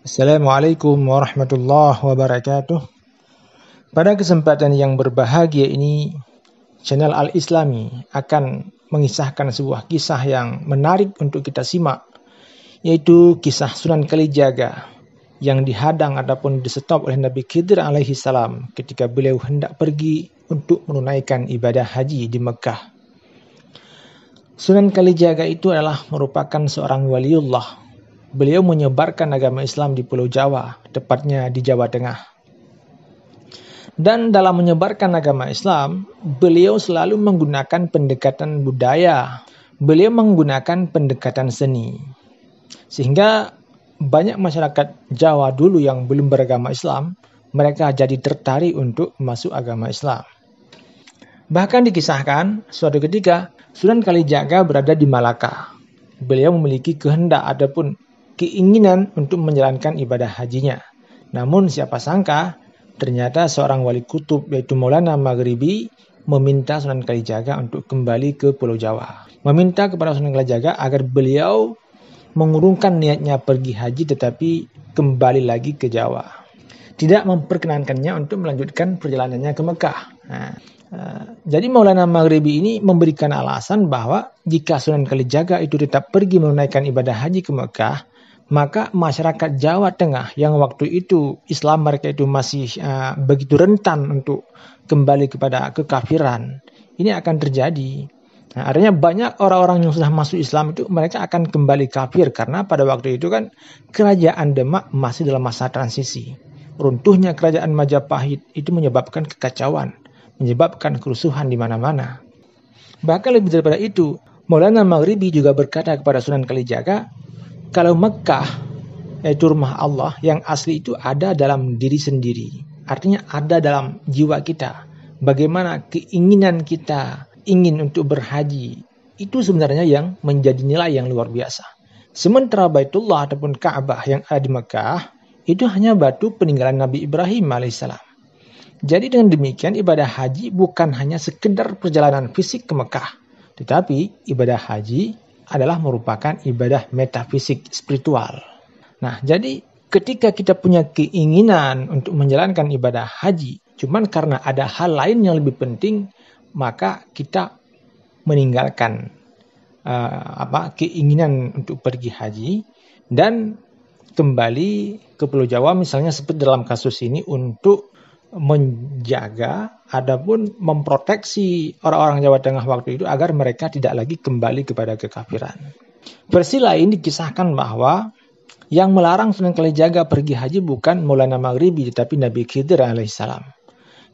Assalamualaikum warahmatullahi wabarakatuh. Pada kesempatan yang berbahagia ini, channel Al-Islami akan mengisahkan sebuah kisah yang menarik untuk kita simak, yaitu kisah Sunan Kalijaga yang dihadang ataupun disetop oleh Nabi Khidir alaihi salam ketika beliau hendak pergi untuk menunaikan ibadah haji di Mekah. Sunan Kalijaga itu adalah merupakan seorang waliullah. Beliau menyebarkan agama Islam di Pulau Jawa, tepatnya di Jawa Tengah. Dan dalam menyebarkan agama Islam, beliau selalu menggunakan pendekatan budaya. Beliau menggunakan pendekatan seni. Sehingga banyak masyarakat Jawa dulu yang belum beragama Islam, mereka jadi tertarik untuk masuk agama Islam. Bahkan dikisahkan, suatu ketika Sunan Kalijaga berada di Malaka. Beliau memiliki kehendak ataupun keinginan untuk menjalankan ibadah hajinya. Namun siapa sangka, ternyata seorang wali kutub yaitu Maulana Maghribi meminta Sunan Kalijaga untuk kembali ke Pulau Jawa. Meminta kepada Sunan Kalijaga agar beliau mengurungkan niatnya pergi haji tetapi kembali lagi ke Jawa. Tidak memperkenankannya untuk melanjutkan perjalanannya ke Mekah. Jadi Maulana Maghribi ini memberikan alasan bahwa jika Sunan Kalijaga itu tetap pergi menunaikan ibadah haji ke Mekah, maka masyarakat Jawa Tengah yang waktu itu Islam mereka itu masih begitu rentan untuk kembali kepada kekafiran, ini akan terjadi. Artinya banyak orang-orang yang sudah masuk Islam itu mereka akan kembali kafir karena pada waktu itu kan kerajaan Demak masih dalam masa transisi. Runtuhnya kerajaan Majapahit itu menyebabkan kekacauan, menyebabkan kerusuhan di mana-mana. Bahkan lebih daripada itu, Maulana Maghribi juga berkata kepada Sunan Kalijaga, kalau Mekah, yaitu rumah Allah, yang asli itu ada dalam diri sendiri. Artinya ada dalam jiwa kita. Bagaimana keinginan kita ingin untuk berhaji, itu sebenarnya yang menjadi nilai yang luar biasa. Sementara Baitullah ataupun Ka'bah yang ada di Mekah, itu hanya batu peninggalan Nabi Ibrahim alaihissalam. Jadi dengan demikian ibadah haji bukan hanya sekedar perjalanan fisik ke Mekah. Tetapi ibadah haji adalah merupakan ibadah metafisik spiritual. Nah, jadi ketika kita punya keinginan untuk menjalankan ibadah haji, cuman karena ada hal lain yang lebih penting, maka kita meninggalkan keinginan untuk pergi haji dan kembali ke Pulau Jawa misalnya seperti dalam kasus ini untuk menjaga ataupun memproteksi orang-orang Jawa Tengah waktu itu agar mereka tidak lagi kembali kepada kekafiran. Versi lain dikisahkan bahwa yang melarang Sunan Kalijaga pergi haji bukan Maulana Maghribi tetapi Nabi Khidir alaihissalam.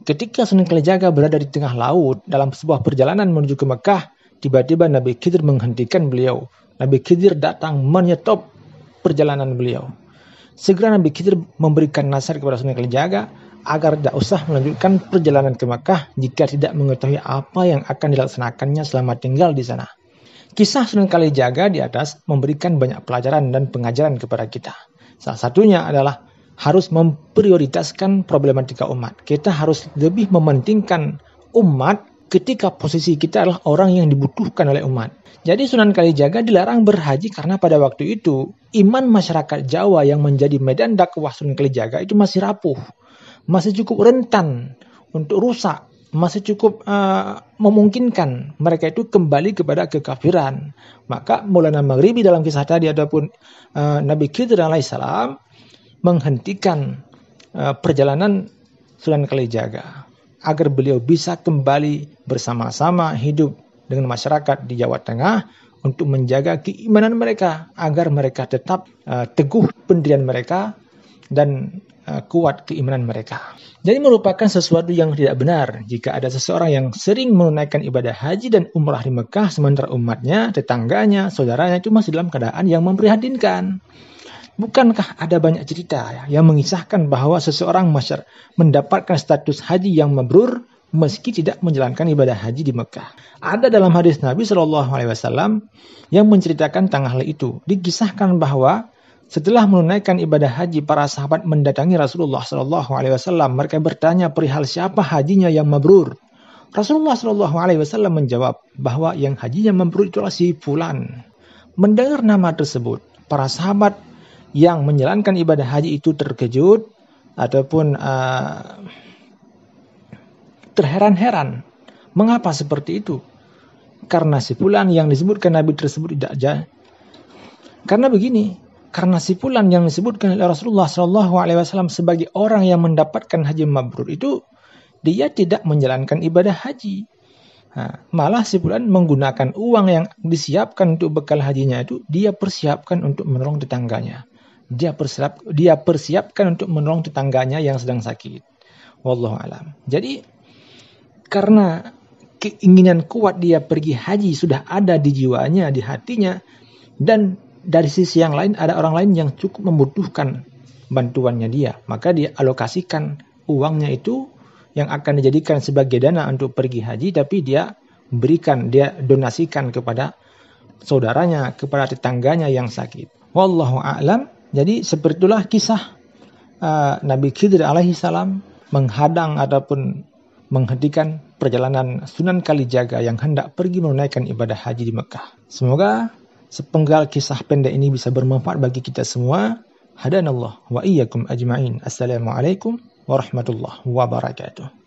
Ketika Sunan Kalijaga berada di tengah laut dalam sebuah perjalanan menuju ke Mekah, tiba-tiba Nabi Khidir menghentikan beliau. Nabi Khidir datang menyetop perjalanan beliau. Segera Nabi Khidir memberikan nasihat kepada Sunan Kalijaga agar tidak usah melanjutkan perjalanan ke Makkah jika tidak mengetahui apa yang akan dilaksanakannya selama tinggal di sana. Kisah Sunan Kalijaga di atas memberikan banyak pelajaran dan pengajaran kepada kita. Salah satunya adalah harus memprioritaskan problematika umat. Kita harus lebih mementingkan umat ketika posisi kita adalah orang yang dibutuhkan oleh umat. Jadi Sunan Kalijaga dilarang berhaji karena pada waktu itu iman masyarakat Jawa yang menjadi medan dakwah Sunan Kalijaga itu masih rapuh. Masih cukup rentan untuk rusak, masih cukup memungkinkan mereka itu kembali kepada kekafiran. Maka Maulana Maghribi dalam kisah tadi ataupun Nabi Khidir alaihissalam menghentikan perjalanan Sunan Kalijaga agar beliau bisa kembali bersama-sama hidup dengan masyarakat di Jawa Tengah untuk menjaga keimanan mereka agar mereka tetap teguh pendirian mereka dan kuat keimanan mereka. Jadi merupakan sesuatu yang tidak benar jika ada seseorang yang sering menunaikan ibadah haji dan umrah di Mekah sementara umatnya, tetangganya, saudaranya itu masih dalam keadaan yang memprihatinkan. Bukankah ada banyak cerita yang mengisahkan bahwa seseorang mendapatkan status haji yang mabrur meski tidak menjalankan ibadah haji di Mekah? Ada dalam hadis Nabi SAW yang menceritakan tentang hal itu. Dikisahkan bahwa setelah menunaikan ibadah haji, para sahabat mendatangi Rasulullah SAW. Mereka bertanya perihal siapa hajinya yang mabrur. Rasulullah SAW menjawab bahwa yang hajinya mabrur itulah si fulan. Mendengar nama tersebut, para sahabat yang menjalankan ibadah haji itu terkejut ataupun terheran-heran. Mengapa seperti itu? Karena si fulan yang disebutkan Nabi tersebut tidak jalan. Karena begini, karena si fulan yang disebutkan oleh Rasulullah SAW sebagai orang yang mendapatkan haji mabrur itu, dia tidak menjalankan ibadah haji. Malah si fulan menggunakan uang yang disiapkan untuk bekal hajinya itu, dia persiapkan untuk menolong tetangganya. Dia persiapkan untuk menolong tetangganya yang sedang sakit. Wallahu alam. Jadi karena keinginan kuat dia pergi haji sudah ada di jiwanya, di hatinya, dan dari sisi yang lain ada orang lain yang cukup membutuhkan bantuannya dia, maka dia alokasikan uangnya itu yang akan dijadikan sebagai dana untuk pergi haji, tapi dia donasikan kepada saudaranya, kepada tetangganya yang sakit. Wallahu a'lam. Jadi seperti itulah kisah Nabi Khidir alaihi salam menghadang ataupun menghentikan perjalanan Sunan Kalijaga yang hendak pergi menunaikan ibadah haji di Mekah. Semoga sepenggal kisah pendek ini bisa bermanfaat bagi kita semua. Hadanallah wa iyyakum ajma'in. Assalamualaikum warahmatullahi wabarakatuh.